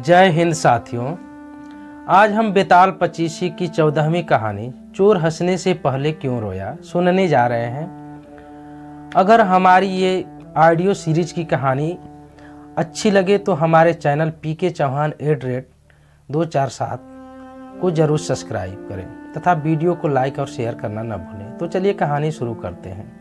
जय हिंद साथियों। आज हम बेताल पचीसी की 14वीं कहानी चोर हंसने से पहले क्यों रोया सुनने जा रहे हैं। अगर हमारी ये ऑडियो सीरीज की कहानी अच्छी लगे तो हमारे चैनल PK चौहान @247 को ज़रूर सब्सक्राइब करें तथा वीडियो को लाइक और शेयर करना न भूलें। तो चलिए कहानी शुरू करते हैं।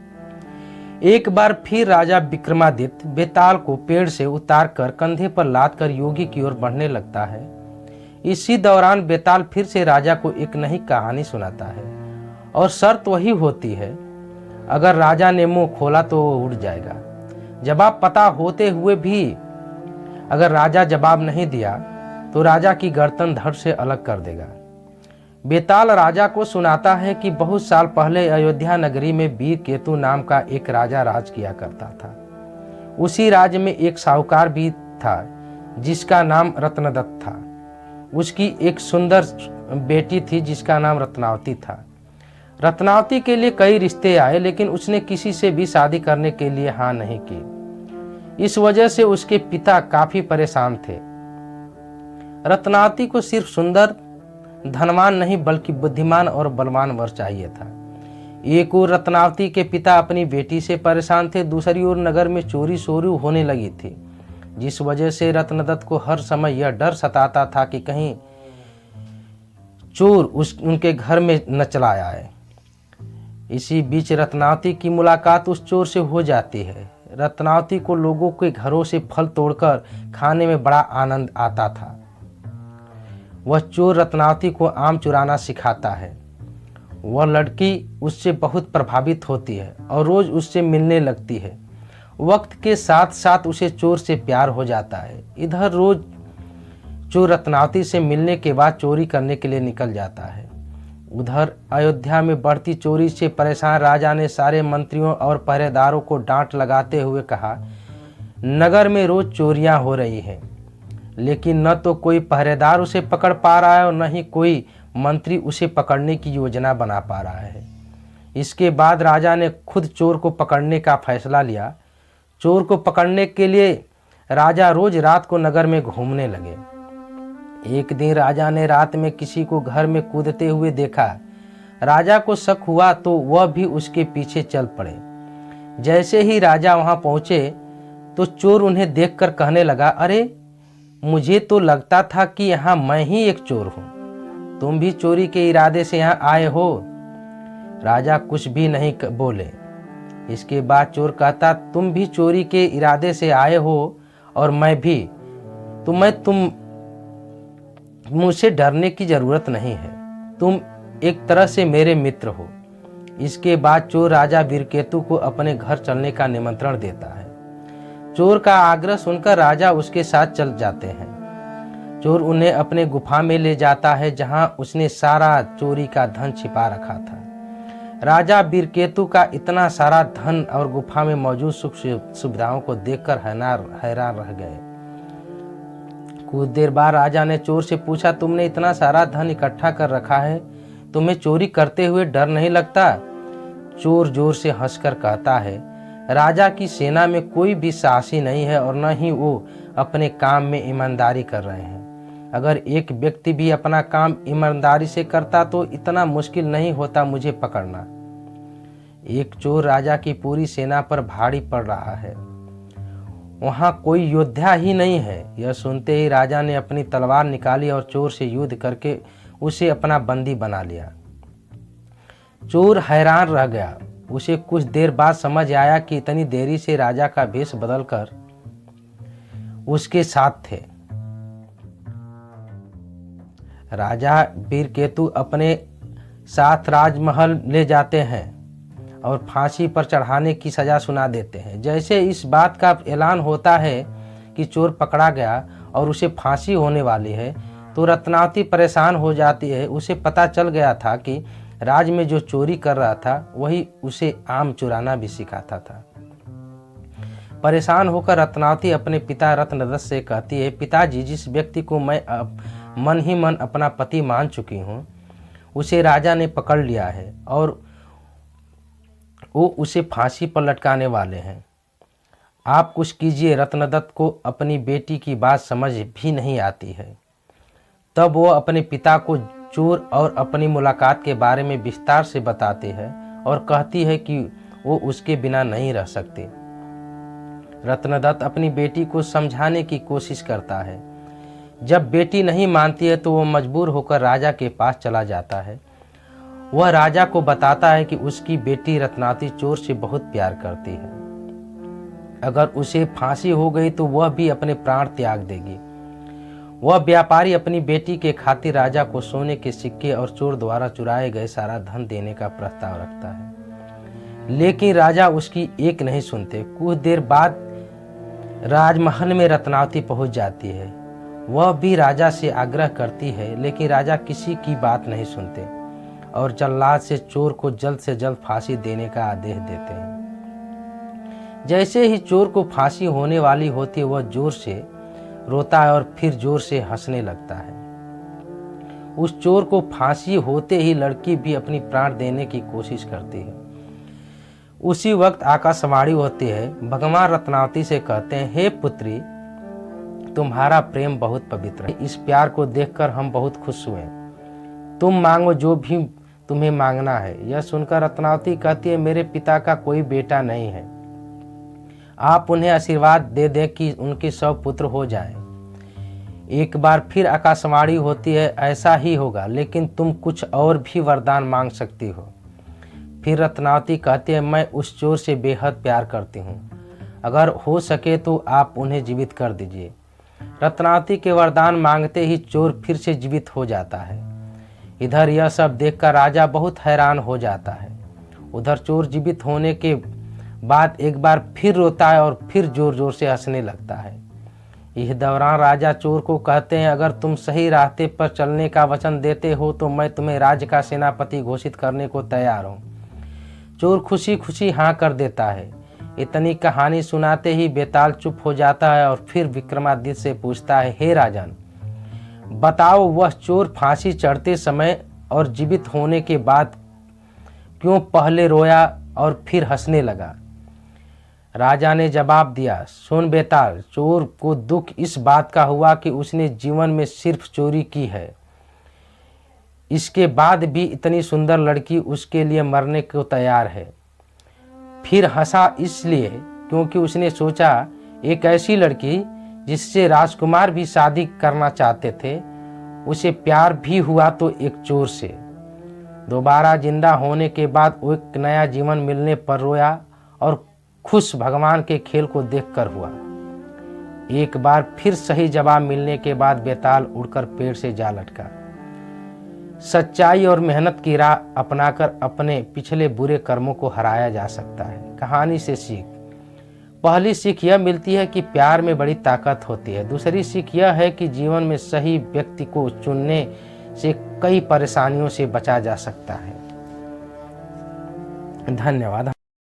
एक बार फिर राजा विक्रमादित्य बेताल को पेड़ से उतारकर कंधे पर लाद कर योगी की ओर बढ़ने लगता है। इसी दौरान बेताल फिर से राजा को एक नई कहानी सुनाता है और शर्त वही होती है, अगर राजा ने मुंह खोला तो वो उड़ जाएगा। जवाब पता होते हुए भी अगर राजा जवाब नहीं दिया तो राजा की गर्दन धड़ से अलग कर देगा। बेताल राजा को सुनाता है कि बहुत साल पहले अयोध्या नगरी में वीर केतु नाम का एक राजा राज किया करता था। उसी राज्य में एक साहूकार भी था जिसका नाम रत्नदत्त था। उसकी एक सुंदर बेटी थी जिसका नाम रत्नावती था। रत्नावती के लिए कई रिश्ते आए लेकिन उसने किसी से भी शादी करने के लिए हाँ नहीं की। इस वजह से उसके पिता काफी परेशान थे। रत्नावती को सिर्फ सुंदर धनवान नहीं बल्कि बुद्धिमान और बलवान वर चाहिए था। एक ओर रत्नावती के पिता अपनी बेटी से परेशान थे, दूसरी ओर नगर में चोरी शोरी होने लगी थी, जिस वजह से रत्नदत्त को हर समय यह डर सताता था कि कहीं चोर उनके घर में न चला आए। इसी बीच रत्नावती की मुलाकात उस चोर से हो जाती है। रत्नावती को लोगों के घरों से फल तोड़कर खाने में बड़ा आनंद आता था। वह चोर रत्नावती को आम चुराना सिखाता है। वह लड़की उससे बहुत प्रभावित होती है और रोज उससे मिलने लगती है। वक्त के साथ साथ उसे चोर से प्यार हो जाता है। इधर रोज चोर रत्नावती से मिलने के बाद चोरी करने के लिए निकल जाता है। उधर अयोध्या में बढ़ती चोरी से परेशान राजा ने सारे मंत्रियों और पहरेदारों को डांट लगाते हुए कहा, नगर में रोज चोरियां हो रही हैं, लेकिन न तो कोई पहरेदार उसे पकड़ पा रहा है और न ही कोई मंत्री उसे पकड़ने की योजना बना पा रहा है। इसके बाद राजा ने खुद चोर को पकड़ने का फैसला लिया। चोर को पकड़ने के लिए राजा रोज रात को नगर में घूमने लगे। एक दिन राजा ने रात में किसी को घर में कूदते हुए देखा। राजा को शक हुआ तो वह भी उसके पीछे चल पड़े। जैसे ही राजा वहां पहुंचे तो चोर उन्हें देखकर कहने लगा, अरे मुझे तो लगता था कि यहाँ मैं ही एक चोर हूँ। तुम भी चोरी के इरादे से यहाँ आए हो। राजा कुछ भी नहीं बोले। इसके बाद चोर कहता, तुम भी चोरी के इरादे से आए हो और मैं भी, तुम मुझसे डरने की जरूरत नहीं है। तुम एक तरह से मेरे मित्र हो। इसके बाद चोर राजा वीरकेतु को अपने घर चलने का निमंत्रण देता है। चोर का आग्रह सुनकर राजा उसके साथ चल जाते हैं। चोर उन्हें अपने गुफा में ले जाता है जहां उसने सारा चोरी का धन छिपा रखा था। राजा वीरकेतु का इतना सारा धन और गुफा में मौजूद सुख सुविधाओं को देखकर हैरान रह गए। कुछ देर बाद राजा ने चोर से पूछा, तुमने इतना सारा धन इकट्ठा कर रखा है, तुम्हें चोरी करते हुए डर नहीं लगता? चोर जोर से हंसकर कहता है, राजा की सेना में कोई भी साहसी नहीं है और न ही वो अपने काम में ईमानदारी कर रहे हैं। अगर एक व्यक्ति भी अपना काम ईमानदारी से करता तो इतना मुश्किल नहीं होता मुझे पकड़ना। एक चोर राजा की पूरी सेना पर भारी पड़ रहा है, वहां कोई योद्धा ही नहीं है। यह सुनते ही राजा ने अपनी तलवार निकाली और चोर से युद्ध करके उसे अपना बंदी बना लिया। चोर हैरान रह गया। उसे कुछ देर बाद समझ आया कि इतनी देरी से राजा का भेष बदलकर उसके साथ थे। राजा वीरकेतु अपने साथ राजमहल ले जाते हैं और फांसी पर चढ़ाने की सजा सुना देते हैं। जैसे इस बात का ऐलान होता है कि चोर पकड़ा गया और उसे फांसी होने वाली है तो रत्नावती परेशान हो जाती है। उसे पता चल गया था कि राज में जो चोरी कर रहा था वही उसे आम चुराना भी सिखाता था। परेशान होकर रत्नावती अपने पिता रत्नदत्त से कहती है, पिताजी, जिस व्यक्ति को मैं मन ही मन अपना पति मान चुकी हूँ उसे राजा ने पकड़ लिया है और वो उसे फांसी पर लटकाने वाले हैं। आप कुछ कीजिए, रत्नदत्त को अपनी बेटी की बात समझ भी नहीं आती है। तब वो अपने पिता को चोर और अपनी मुलाकात के बारे में विस्तार से बताती है और कहती है कि वो उसके बिना नहीं रह सकती। रत्नदत्त अपनी बेटी को समझाने की कोशिश करता है। जब बेटी नहीं मानती है तो वो मजबूर होकर राजा के पास चला जाता है। वह राजा को बताता है कि उसकी बेटी रत्नावती चोर से बहुत प्यार करती है। अगर उसे फांसी हो गई तो वह भी अपने प्राण त्याग देगी। वह व्यापारी अपनी बेटी के खातिर राजा को सोने के सिक्के और चोर द्वारा चुराए गए सारा धन देने का प्रस्ताव रखता है, लेकिन राजा उसकी एक नहीं सुनते। कुछ देर बाद राजमहल में रत्नावती पहुंच जाती है। वह भी राजा से आग्रह करती है, लेकिन राजा किसी की बात नहीं सुनते और जल्लाद से चोर को जल्द से जल्द फांसी देने का आदेश देते हैं। जैसे ही चोर को फांसी होने वाली होती है, वह जोर से रोता है और फिर जोर से हंसने लगता है। उस चोर को फांसी होते ही लड़की भी अपनी प्राण देने की कोशिश करती है। उसी वक्त आकाशवाणी होती है। भगवान रत्नावती से कहते हैं, हे पुत्री, तुम्हारा प्रेम बहुत पवित्र है। इस प्यार को देखकर हम बहुत खुश हुए। तुम मांगो जो भी तुम्हें मांगना है। यह सुनकर रत्नावती कहती है, मेरे पिता का कोई बेटा नहीं है। आप उन्हें आशीर्वाद दे दें कि उनके 100 पुत्र हो जाएं। एक बार फिर आकाशवाणी होती है, ऐसा ही होगा, लेकिन तुम कुछ और भी वरदान मांग सकती हो। फिर रत्नावती कहती है, मैं उस चोर से बेहद प्यार करती हूँ। अगर हो सके तो आप उन्हें जीवित कर दीजिए। रत्नावती के वरदान मांगते ही चोर फिर से जीवित हो जाता है। इधर यह सब देखकर राजा बहुत हैरान हो जाता है। उधर चोर जीवित होने के बाद एक बार फिर रोता है और फिर जोर जोर से हंसने लगता है। इस दौरान राजा चोर को कहते हैं, अगर तुम सही रास्ते पर चलने का वचन देते हो तो मैं तुम्हें राज्य का सेनापति घोषित करने को तैयार हूँ। चोर खुशी खुशी हाँ कर देता है। इतनी कहानी सुनाते ही बेताल चुप हो जाता है और फिर विक्रमादित्य से पूछता है, हे राजन, बताओ वह चोर फांसी चढ़ते समय और जीवित होने के बाद क्यों पहले रोया और फिर हंसने लगा? राजा ने जवाब दिया, सुन बेताल, चोर को दुख इस बात का हुआ कि उसने जीवन में सिर्फ चोरी की है। इसके बाद भी इतनी सुंदर लड़की उसके लिए मरने को तैयार है। फिर हंसा इसलिए क्योंकि उसने सोचा, एक ऐसी लड़की जिससे राजकुमार भी शादी करना चाहते थे, उसे प्यार भी हुआ तो एक चोर से। दोबारा जिंदा होने के बाद वो एक नया जीवन मिलने पर रोया और खुश भगवान के खेल को देखकर हुआ। एक बार फिर सही जवाब मिलने के बाद बेताल उड़कर पेड़ से जा लटका। सच्चाई और मेहनत की राह अपनाकर अपने पिछले बुरे कर्मों को हराया जा सकता है। कहानी से सीख। पहली सीख यह मिलती है कि प्यार में बड़ी ताकत होती है। दूसरी सीख यह है कि जीवन में सही व्यक्ति को चुनने से कई परेशानियों से बचा जा सकता है। धन्यवाद।